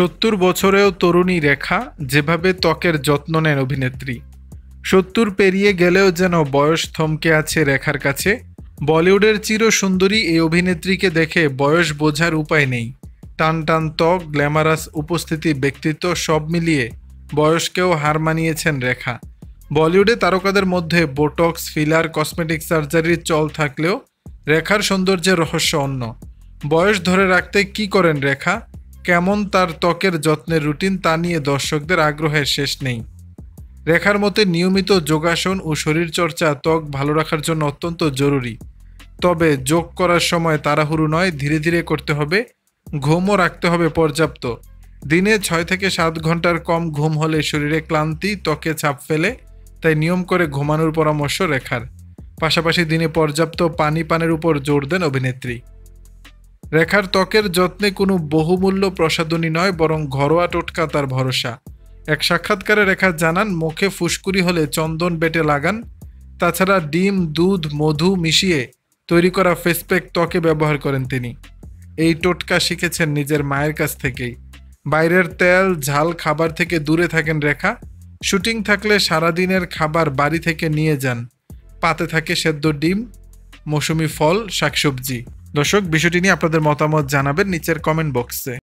৭০ বছরেও তরুণী রেখা যেভাবে ত্বকের যত্ন নেন অভিনেত্রী। ৭০ পেরিয়ে গেলেও যেন বয়স থমকে আছে রেখার কাছে। বলিউডের চিরসুন্দরী এই অভিনেত্রীকে দেখে বয়স বোঝার উপায় নেই। টান টান ত্বক, গ্ল্যামারাস উপস্থিতি, ব্যক্তিত্ব সব মিলিয়ে বয়সকেও হার মানিয়েছেন রেখা। বলিউডে তারকাদের মধ্যে বোটক্স, ফিলার, কসমেটিক সার্জারির চল থাকলেও রেখার সৌন্দর্যের রহস্য অন্য। বয়স ধরে রাখতে কি করেন রেখা, কেমন তার ত্বকের যত্নের রুটিন, তা নিয়ে দর্শকদের আগ্রহের শেষ নেই। রেখার মতে নিয়মিত যোগাসন ও শরীরচর্চা ত্বক ভালো রাখার জন্য অত্যন্ত জরুরি। তবে যোগ করার সময় তাড়াহুড়ো নয়, ধীরে ধীরে করতে হবে। ঘুমও রাখতে হবে পর্যাপ্ত। দিনে ৬ থেকে ৭ ঘন্টার কম ঘুম হলে শরীরে ক্লান্তি, ত্বকে ছাপ ফেলে। তাই নিয়ম করে ঘুমানোর পরামর্শ রেখার। পাশাপাশি দিনে পর্যাপ্ত পানি পানের উপর জোর দেন অভিনেত্রী। রেখার ত্বকের যত্নে কোনো বহুমূল্য প্রসাধনী নয়, বরং ঘরোয়া টোটকা তার ভরসা। এক সাক্ষাৎকারে রেখা জানান, মুখে ফুসকুড়ি হলে চন্দন বেটে লাগান। তাছাড়া ডিম, দুধ, মধু মিশিয়ে তৈরি করা ফেসপ্যাক ত্বকে ব্যবহার করেন তিনি। এই টোটকা শিখেছেন নিজের মায়ের কাছ থেকেই। বাইরের তেল, ঝাল খাবার থেকে দূরে থাকেন রেখা। শুটিং থাকলে সারাদিনের খাবার বাড়ি থেকে নিয়ে যান। পাতে থাকে সেদ্ধ ডিম, মৌসুমি ফল, শাকসবজি। দর্শক, বিষয়টি নিয়ে আপনাদের মতামত জানাবেন নিচের কমেন্ট বক্সে।